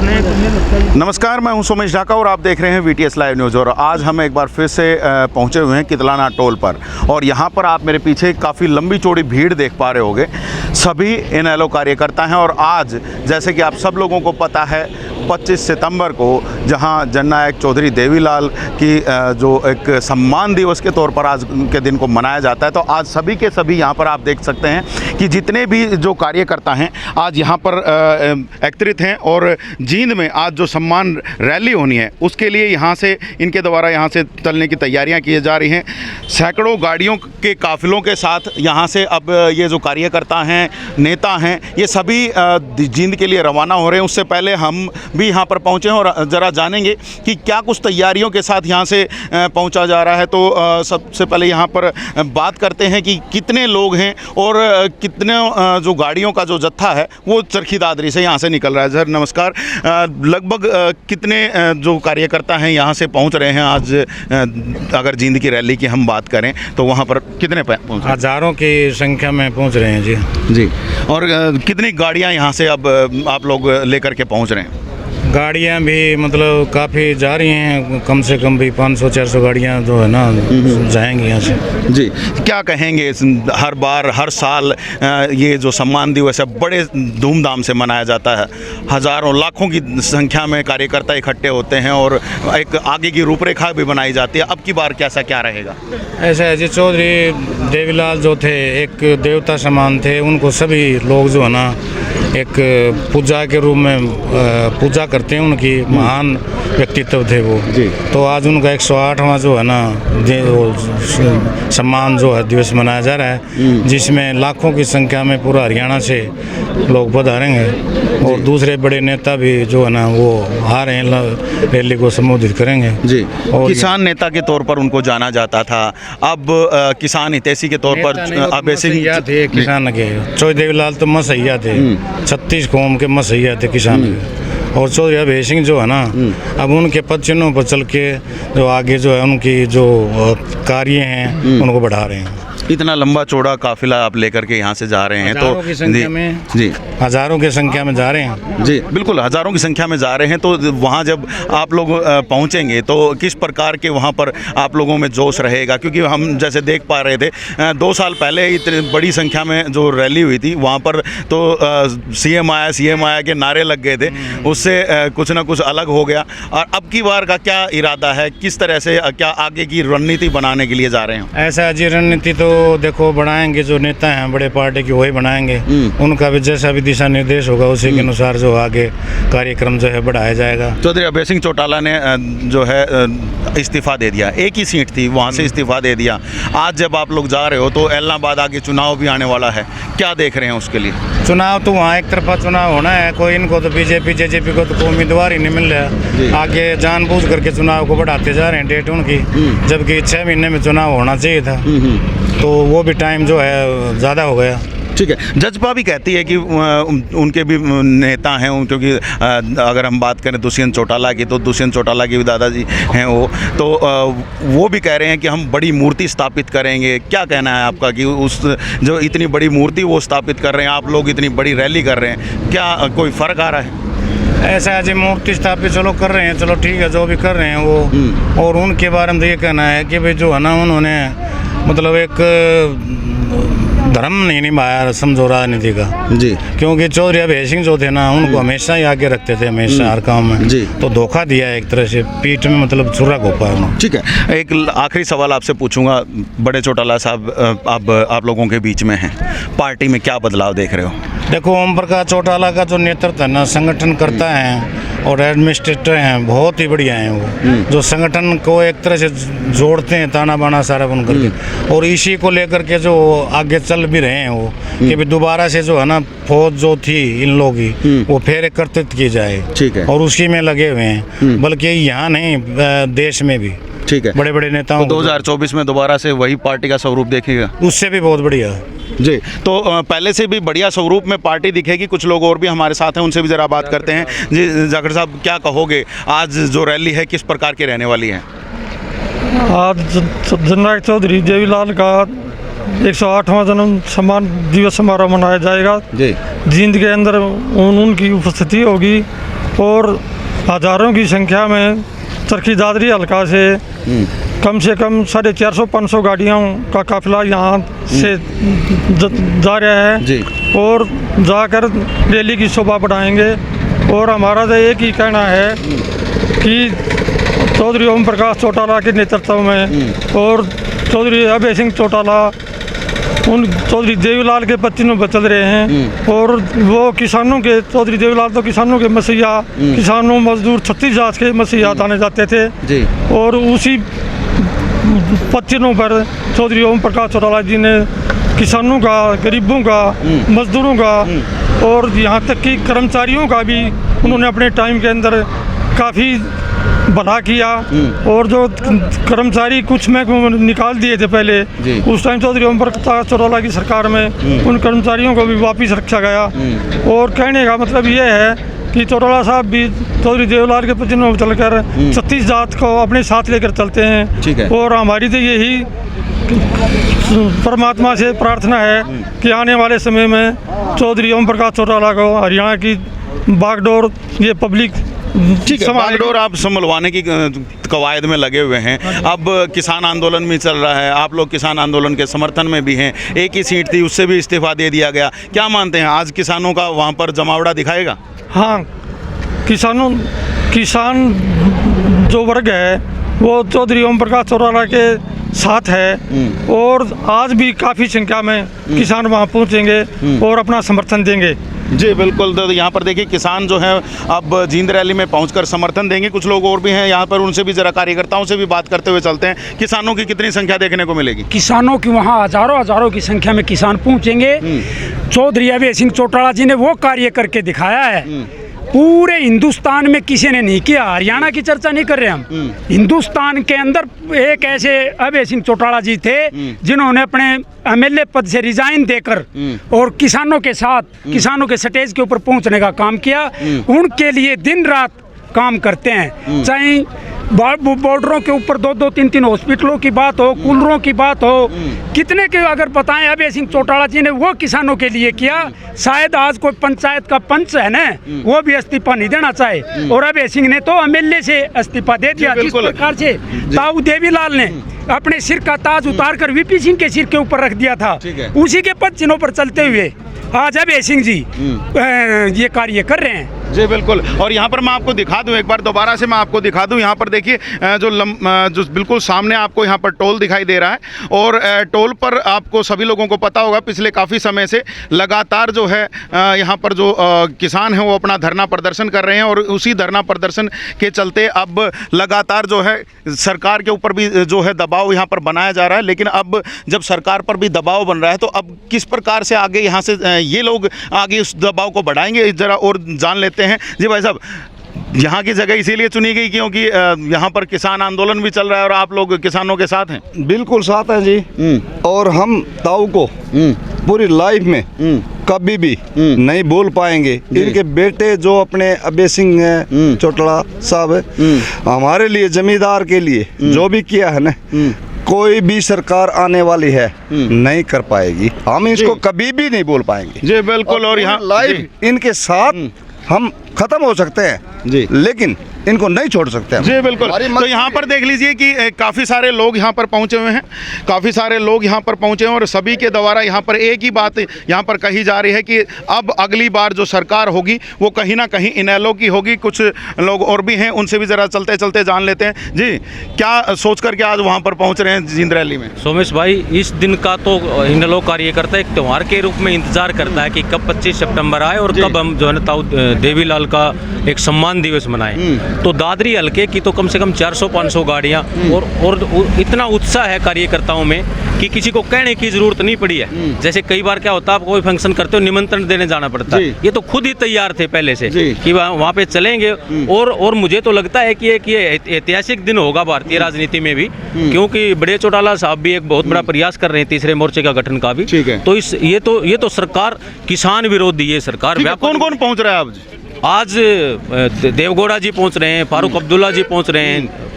नमस्कार, मैं हूं सोमेश ढाका और आप देख रहे हैं VTS लाइव न्यूज़। और आज हम एक बार फिर से पहुंचे हुए हैं कितलाना टोल पर। और यहां पर आप मेरे पीछे काफ़ी लंबी चौड़ी भीड़ देख पा रहे होंगे। सभी इनेलो कार्यकर्ता हैं और आज जैसे कि आप सब लोगों को पता है 25 सितंबर को जहां जननायक चौधरी देवीलाल की जो एक सम्मान दिवस के तौर पर आज के दिन को मनाया जाता है, तो आज सभी के सभी यहाँ पर आप देख सकते हैं कि जितने भी जो कार्यकर्ता हैं आज यहाँ पर एकत्रित हैं। और जींद में आज जो सम्मान रैली होनी है उसके लिए यहाँ से इनके द्वारा यहाँ से चलने की तैयारियाँ की जा रही हैं। सैकड़ों गाड़ियों के काफिलों के साथ यहाँ से अब ये जो कार्यकर्ता हैं, नेता हैं, ये सभी जींद के लिए रवाना हो रहे हैं। उससे पहले हम भी यहाँ पर पहुँचे हैं और ज़रा जानेंगे कि क्या कुछ तैयारियों के साथ यहाँ से पहुँचा जा रहा है। तो सबसे पहले यहाँ पर बात करते हैं कि कितने लोग हैं और कितने जो गाड़ियों का जो जत्था है वो चरखी दादरी से यहाँ से निकल रहा है। सर नमस्कार, लगभग कितने जो कार्यकर्ता हैं यहाँ से पहुँच रहे हैं आज? अगर जींद की रैली की हम बात करें तो वहाँ पर कितने पहुँच? हज़ारों की संख्या में पहुँच रहे हैं जी। और कितनी गाड़ियाँ यहाँ से अब आप लोग लेकर के पहुँच रहे हैं? गाड़ियाँ भी मतलब काफ़ी जा रही हैं, कम से कम भी 500-400 गाड़ियाँ जो है ना जाएंगी यहाँ से। जी, क्या कहेंगे? हर बार हर साल ये जो सम्मान दिवस है बड़े धूमधाम से मनाया जाता है। हज़ारों लाखों की संख्या में कार्यकर्ता इकट्ठे होते हैं और एक आगे की रूपरेखा भी बनाई जाती है। अब की बार कैसा क्या रहेगा? ऐसा है जी, चौधरी देवीलाल जो थे एक देवता समान थे। उनको सभी लोग जो है ना एक पूजा के रूप में पूजा करते हैं। उनकी महान व्यक्तित्व थे वो जी। तो आज उनका 108वां जो है ना सम्मान जो है दिवस मनाया जा रहा है, जिसमें लाखों की संख्या में पूरा हरियाणा से लोग पधारेंगे और दूसरे बड़े नेता भी जो है ना वो आ रहे हैं, रैली को संबोधित करेंगे जी। और किसान नेता के तौर पर उनको जाना जाता था, अब किसान हितैषी के तौर पर अब ऐसे ही थे किसान के। चौधरी देवीलाल तो मसैया थे, 36 कौम के मसैया थे किसान के। और चौधरी अभय सिंह जो है ना अब उनके पद चिन्हों पर चल के जो आगे जो है उनकी जो कार्य हैं उनको बढ़ा रहे हैं। इतना लंबा चौड़ा काफिला आप लेकर के यहाँ से जा रहे हैं तो की संख्या में जी, हज़ारों की संख्या में जा रहे हैं जी, बिल्कुल हज़ारों की संख्या में जा रहे हैं। तो वहाँ जब आप लोग पहुँचेंगे तो किस प्रकार के वहाँ पर आप लोगों में जोश रहेगा? क्योंकि हम जैसे देख पा रहे थे 2 साल पहले इतनी बड़ी संख्या में जो रैली हुई थी वहाँ पर तो CM आया के नारे लग गए थे, उससे कुछ ना कुछ अलग हो गया। और अब की बार का क्या इरादा है, किस तरह से क्या आगे की रणनीति बनाने के लिए जा रहे हैं? ऐसा जी, रणनीति तो देखो बनाएंगे, जो नेता हैं बड़े पार्टी के वही बनाएंगे। उनका भी जैसा भी दिशा निर्देश होगा उसी के अनुसार जो आगे कार्यक्रम जो है बढ़ाया जाएगा। चौधरी अभय सिंह चौटाला ने जो है इस्तीफा दे दिया, एक ही सीट थी वहाँ से इस्तीफा दे दिया। आज जब आप लोग जा रहे हो तो एलनाबाद आगे चुनाव भी आने वाला है, क्या देख रहे हैं उसके लिए? चुनाव तो वहाँ एक तरफा चुनाव होना है, कोई इनको तो बीजेपी JJP को तो उम्मीदवार ही नहीं मिल रहा। आगे जानबूझ करके चुनाव को बढ़ाते जा रहे हैं डेट उनकी, जबकि 6 महीने में चुनाव होना चाहिए था, तो वो भी टाइम जो है ज़्यादा हो गया। ठीक है, जजपा भी कहती है कि उनके भी नेता हैं, क्योंकि अगर हम बात करें दुष्यंत चौटाला की तो दुष्यंत चौटाला के भी दादाजी हैं वो, तो वो भी कह रहे हैं कि हम बड़ी मूर्ति स्थापित करेंगे। क्या कहना है आपका कि उस जो इतनी बड़ी मूर्ति वो स्थापित कर रहे हैं, आप लोग इतनी बड़ी रैली कर रहे हैं, क्या कोई फ़र्क आ रहा है? ऐसा है जी, मूर्ति स्थापित चलो कर रहे हैं, चलो ठीक है, जो भी कर रहे हैं वो। और उनके बारे में तो ये कहना है कि भाई जो है ना उन्होंने मतलब एक धर्म नहीं निभाया, समझो राजनीति का जी। क्योंकि चौधरी अभय सिंह जो थे ना उनको हमेशा ही आगे रखते थे, हमेशा हर काम में जी। तो धोखा दिया एक तरह से, पीठ में मतलब छुरा घोपा उन्होंने। ठीक है, एक आखिरी सवाल आपसे पूछूंगा। बड़े चौटाला साहब आप लोगों के बीच में हैं, पार्टी में क्या बदलाव देख रहे हो? देखो, ओम प्रकाश चौटाला का जो नेतृत्व है ना, संगठन करता है और एडमिनिस्ट्रेटर हैं, बहुत ही बढ़िया हैं वो, जो संगठन को एक तरह से जोड़ते हैं, ताना बाना सारा बन करके। और इसी को लेकर के जो आगे चल भी रहे हैं वो, कि भी दोबारा से जो है ना फौज जो थी इन लोगों की वो फिर एकत्रित की जाए। ठीक है, और उसी में लगे हुए हैं, बल्कि यहाँ नहीं देश में भी। ठीक है, बड़े बड़े नेताओं तो 2024 में दोबारा से वही पार्टी का स्वरूप देखेगा? उससे भी बहुत बढ़िया जी। तो पहले से भी बढ़िया स्वरूप में पार्टी दिखेगी। कुछ लोग और भी हमारे साथ हैं, उनसे भी ज़रा बात करते हैं। जी जाखड़ साहब, क्या कहोगे, आज जो रैली है किस प्रकार की रहने वाली है? आज जननायक चौधरी देवीलाल का 108वां जन्म सम्मान दिवस समारोह मनाया जाएगा जी। जींद के अंदर उनकी उपस्थिति होगी और हज़ारों की संख्या में चरखी दादरी हल्का से कम 450-500 गाड़ियों का काफिला यहाँ से जा रहा है जी। और जाकर रैली की शोभा बढ़ाएंगे। और हमारा तो एक ही कहना है कि चौधरी ओम प्रकाश चौटाला के नेतृत्व में और चौधरी अभय सिंह चौटाला उन चौधरी देवीलाल के पत्तिनों पर चल रहे हैं। और वो किसानों के चौधरी देवीलाल तो किसानों के मसीहा, किसानों मजदूर 36 जात के मसीहा ताने जाते थे जी। और उसी पत्तिनों पर चौधरी ओम प्रकाश चौटाला जी ने किसानों का, गरीबों का, मजदूरों का और यहाँ तक कि कर्मचारियों का भी उन्होंने अपने टाइम के अंदर काफ़ी भला किया। और जो कर्मचारी कुछ में निकाल दिए थे पहले, उस टाइम चौधरी ओम प्रकाश चौटाला की सरकार में उन कर्मचारियों को भी वापस रखा गया। और कहने का मतलब ये है कि चौटाला साहब भी चौधरी देवलाल के पत्तिनों में चलकर 36 जात को अपने साथ लेकर चलते हैं। और हमारी तो यही परमात्मा से प्रार्थना है कि आने वाले समय में चौधरी ओम प्रकाश चौटाला को हरियाणा की बागडोर ये पब्लिक ठीक है, बागडोर आप संभलवाने की कवायद में लगे हुए हैं। अब किसान आंदोलन भी चल रहा है, आप लोग किसान आंदोलन के समर्थन में भी हैं। एक ही सीट थी, उससे भी इस्तीफा दे दिया गया। क्या मानते हैं आज किसानों का वहाँ पर जमावड़ा दिखाएगा? हाँ, किसान जो वर्ग है वो चौधरी ओम प्रकाश चौटाला के साथ है और आज भी काफ़ी संख्या में किसान वहाँ पहुँचेंगे और अपना समर्थन देंगे। जी बिल्कुल। तो यहाँ पर देखिए किसान जो है अब जींद रैली में पहुंचकर समर्थन देंगे। कुछ लोग और भी हैं यहाँ पर, उनसे भी जरा कार्यकर्ताओं से भी बात करते हुए चलते हैं। किसानों की कितनी संख्या देखने को मिलेगी? किसानों की वहाँ हजारों की संख्या में किसान पहुँचेंगे। चौधरी अभय सिंह चौटाला जी ने वो कार्य करके दिखाया है, पूरे हिंदुस्तान में किसी ने नहीं किया। हरियाणा की चर्चा नहीं कर रहे हम, हिंदुस्तान के अंदर एक ऐसे अभय सिंह चौटाला जी थे जिन्होंने अपने एमएलए पद से रिजाइन देकर और किसानों के साथ, किसानों के स्टेज के ऊपर पहुंचने का काम किया। उनके लिए दिन रात काम करते हैं, चाहे बॉर्डरों के ऊपर 2-2, 3-3 हॉस्पिटलों की बात हो, कूलरों की बात हो, कितने के अगर बताएं अभय सिंह चौटाला जी ने वो किसानों के लिए किया। शायद आज कोई पंचायत का पंच है ना, वो भी इस्तीफा नहीं देना चाहे और अभय सिंह ने तो एमएलए से इस्तीफा दे दिया। जिस प्रकार से ताऊ देवीलाल ने अपने सिर का ताज उतारकर वीपी सिंह के सिर के ऊपर रख दिया था, उसी के पद चिन्हों पर चलते हुए आज अभय सिंह जी ये कार्य कर रहे हैं। जी बिल्कुल। और यहाँ पर मैं आपको दिखा दूँ, एक बार दोबारा से मैं आपको दिखा दूँ। यहाँ पर देखिए जो बिल्कुल सामने आपको यहाँ पर टोल दिखाई दे रहा है और टोल पर आपको सभी लोगों को पता होगा पिछले काफ़ी समय से लगातार जो है यहाँ पर जो किसान हैं वो अपना धरना प्रदर्शन कर रहे हैं और उसी धरना प्रदर्शन के चलते अब लगातार जो है सरकार के ऊपर भी जो है दबाव यहाँ पर बनाया जा रहा है। लेकिन अब जब सरकार पर भी दबाव बन रहा है तो अब किस प्रकार से आगे यहाँ से ये लोग आगे उस दबाव को बढ़ाएंगे, ज़रा और जान लेते हैं। जी भाई साहब, यहाँ की जगह इसीलिए चुनी गई क्योंकि यहाँ पर किसान आंदोलन भी चल रहा है और आप लोग किसानों के साथ हैं? बिल्कुल साथ हैं जी। और हम ताऊ को पूरी लाइफ में कभी भी नहीं भूल पाएंगे। इनके बेटे जो अपने अभय सिंह हैं चौटाला साहब, हमारे लिए जमींदार के लिए जो भी किया है ना, कोई भी सरकार आने वाली है नहीं कर पाएगी। हम इसको कभी भी नहीं बोल पाएंगे। जी बिल्कुल। और यहाँ लाइफ इनके साथ हम खत्म हो सकते हैं जी, लेकिन इनको नहीं छोड़ सकते हम। जी बिल्कुल। तो यहाँ पर देख लीजिए कि काफ़ी सारे लोग यहाँ पर पहुँचे हुए हैं, काफ़ी सारे लोग यहाँ पर पहुँचे हैं और सभी के द्वारा यहाँ पर एक ही बात यहाँ पर कही जा रही है कि अब अगली बार जो सरकार होगी वो कहीं ना कहीं इनेलो की होगी। कुछ लोग और भी हैं, उनसे भी ज़रा चलते चलते जान लेते हैं। जी, क्या सोच करके आज वहाँ पर पहुँच रहे हैं जींद रैली में? सोमेश भाई, इस दिन का तो इनेलो कार्यकर्ता एक त्यौहार के रूप में इंतजार करता है कि कब 25 सितंबर आए और कब हम जो है ताऊ देवीलाल का एक सम्मान दिवस मनाएं। तो दादरी हल्के की तो कम से कम 400-500 गाड़ियाँ और इतना उत्साह है कार्यकर्ताओं में कि किसी को कहने की ज़रूरत नहीं पड़ी है। जैसे कई बार क्या होता है, आप कोई फंक्शन करते हो निमंत्रण देने जाना पड़ता है, ये तो खुद ही तैयार थे पहले से कि वहाँ पे चलेंगे। और मुझे तो लगता है कि ये ऐतिहासिक दिन होगा भारतीय राजनीति में भी, क्योंकि बड़े चौटाला साहब भी एक बहुत बड़ा प्रयास कर रहे हैं तीसरे मोर्चे का गठन का भी। तो ये तो सरकार किसान विरोधी है सरकार। कौन कौन पहुँच रहा है अब? आज देवगौड़ा जी पहुंच रहे हैं, फारूक अब्दुल्ला जी पहुंच रहे हैं,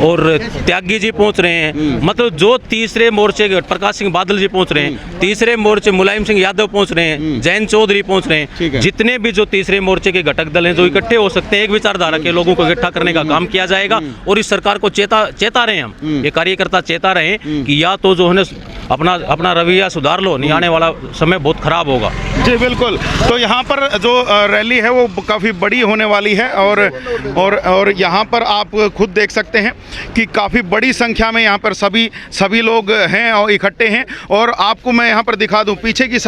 और त्यागी जी पहुंच रहे हैं, मतलब जो तीसरे मोर्चे के प्रकाश सिंह बादल जी पहुंच रहे हैं, तीसरे मोर्चे मुलायम सिंह यादव पहुंच रहे हैं, जयंत चौधरी पहुंच रहे ठीक है। हैं, जितने भी जो तीसरे मोर्चे के घटक दल हैं जो इकट्ठे हो सकते हैं, एक विचारधारा के लोगों को इकट्ठा करने का काम किया जाएगा। और इस सरकार को चेता रहे हैं हम, ये कार्यकर्ता चेता रहे हैं कि या तो जो है अपना रवैया सुधार लो, नहीं आने वाला समय बहुत खराब होगा। जी बिल्कुल। तो यहाँ पर जो रैली है वो काफ़ी बड़ी होने वाली है और यहाँ पर आप खुद देख सकते हैं कि काफ़ी बड़ी संख्या में यहाँ पर सभी लोग हैं और इकट्ठे हैं। और आपको मैं यहाँ पर दिखा दूँ पीछे की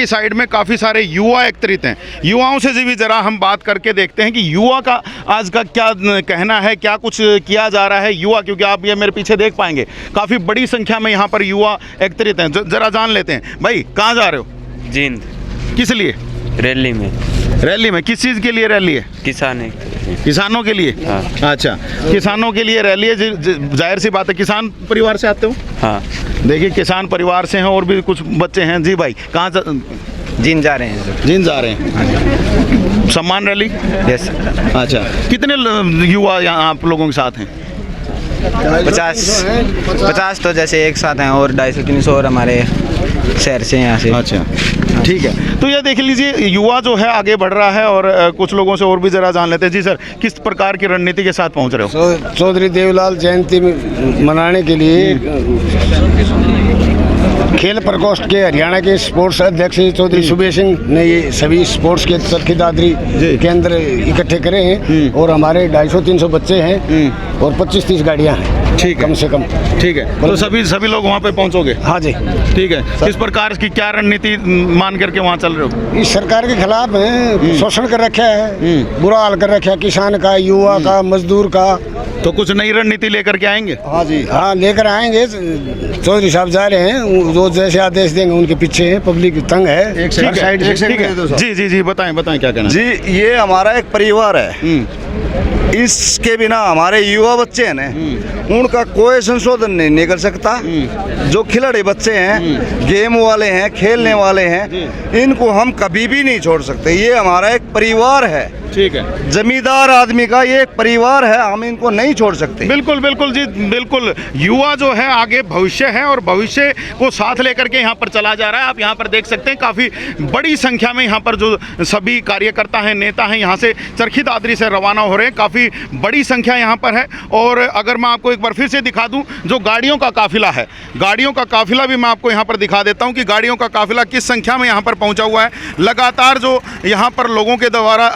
साइड में काफ़ी सारे युवा एकत्रित हैं। युवाओं से भी ज़रा हम बात करके देखते हैं कि युवा का आज का क्या कहना है, क्या कुछ किया जा रहा है युवा, क्योंकि आप ये मेरे पीछे देख पाएंगे काफ़ी बड़ी संख्या में यहाँ पर युवा एकत्रित हैं। ज़रा जान लेते हैं। भाई कहाँ जा रहे हो? जींद। किस लिए? रैली में किस चीज़ के लिए रैली है? किसानों के लिए। हाँ। अच्छा, किसानों के लिए रैली है। जाहिर सी बात है, किसान परिवार से आते हो? हाँ। देखिए किसान परिवार से हैं और भी कुछ बच्चे हैं। जी भाई कहाँ जींद जा रहे हैं। जींद जा रहे हैं। सम्मान रैली। यस। अच्छा, कितने युवा यहाँ आप लोगों के साथ हैं? 50 तो जैसे एक साथ हैं और 250-300 और हमारे शहर से यहाँ से। अच्छा, ठीक है। तो ये देख लीजिए युवा जो है आगे बढ़ रहा है और कुछ लोगों से और भी ज़रा जान लेते हैं। जी सर, किस प्रकार की रणनीति के साथ पहुंच रहे हो? चौधरी देवीलाल जयंती मनाने के लिए खेल प्रकोष्ठ के हरियाणा के स्पोर्ट्स अध्यक्ष चौधरी सुबेश सिंह ने ये सभी स्पोर्ट्स के चरखी दादरी के अंदर इकट्ठे करे हैं और हमारे 250-300 बच्चे हैं और 25-30 गाड़ियां हैं। ठीक है, कम से कम। ठीक है। तो सभी लोग वहाँ पे पहुँचोगे? हाँ जी। ठीक है। किस प्रकार की क्या रणनीति मान करके वहाँ चल रहे हो? इस सरकार के खिलाफ है, शोषण कर रखा है, बुरा हाल कर रखा है किसान का, युवा का, मजदूर का। तो कुछ नई रणनीति लेकर के आएंगे? हाँ जी, हाँ लेकर आएंगे। चौधरी साहब जा रहे हैं, जो जैसे आदेश देंगे उनके पीछे है, पब्लिक तंग है। एक जी जी बताएं क्या कहना? जी, ये हमारा एक परिवार है। इसके बिना हमारे युवा बच्चे हैं ना, उनका कोई संशोधन नहीं कर सकता। जो खिलाड़ी बच्चे हैं, गेम वाले हैं, खेलने वाले हैं, इनको हम कभी भी नहीं छोड़ सकते। ये हमारा एक परिवार है। ठीक है। जमींदार आदमी का ये एक परिवार है, हम इनको नहीं छोड़ सकते। बिल्कुल जी बिल्कुल। युवा जो है आगे भविष्य है और भविष्य को साथ लेकर के यहाँ पर चला जा रहा है। आप यहाँ पर देख सकते हैं काफ़ी बड़ी संख्या में यहाँ पर जो सभी कार्यकर्ता हैं, नेता हैं, यहाँ से चरखी दादरी से रवाना हो रहे हैं। काफ़ी बड़ी संख्या यहाँ पर है। और अगर मैं आपको एक बार फिर से दिखा दूँ जो गाड़ियों का काफिला है, गाड़ियों का काफिला भी मैं आपको यहाँ पर दिखा देता हूँ कि गाड़ियों का काफिला किस संख्या में यहाँ पर पहुँचा हुआ है। लगातार जो यहाँ पर लोगों के द्वारा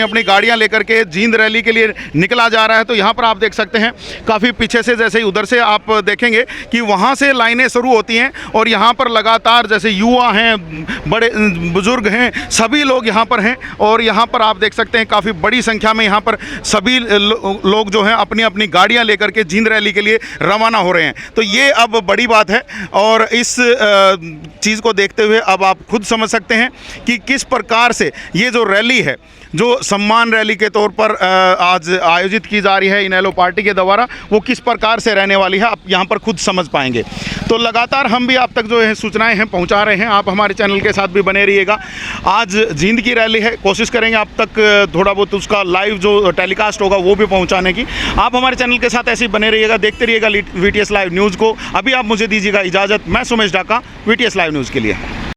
अपनी गाड़ियां लेकर के जींद रैली के लिए निकला जा रहा है। तो यहाँ पर आप देख सकते हैं काफ़ी पीछे से, जैसे ही उधर से आप देखेंगे कि वहाँ से लाइनें शुरू होती हैं और यहाँ पर लगातार जैसे युवा हैं, बड़े बुजुर्ग हैं, सभी लोग यहाँ पर हैं। और यहाँ पर आप देख सकते हैं काफ़ी बड़ी संख्या में यहाँ पर सभी लोग जो हैं अपनी अपनी गाड़ियाँ लेकर के जींद रैली के लिए रवाना हो रहे हैं। तो ये अब बड़ी बात है और इस चीज़ को देखते हुए अब आप खुद समझ सकते हैं कि किस प्रकार से ये जो रैली है, जो सम्मान रैली के तौर पर आज आयोजित की जा रही है इनेलो पार्टी के द्वारा, वो किस प्रकार से रहने वाली है, आप यहाँ पर खुद समझ पाएंगे। तो लगातार हम भी आप तक जो है सूचनाएं हैं पहुँचा रहे हैं। आप हमारे चैनल के साथ भी बने रहिएगा। आज जींद की रैली है, कोशिश करेंगे आप तक थोड़ा बहुत उसका लाइव जो टेलीकास्ट होगा वो भी पहुँचाने की। आप हमारे चैनल के साथ ऐसे ही बने रहिएगा, देखते रहिएगा VTS लाइव न्यूज़ को। अभी आप मुझे दीजिएगा इजाज़त। मैं Sumesh Dhaka, VTS live news के लिए।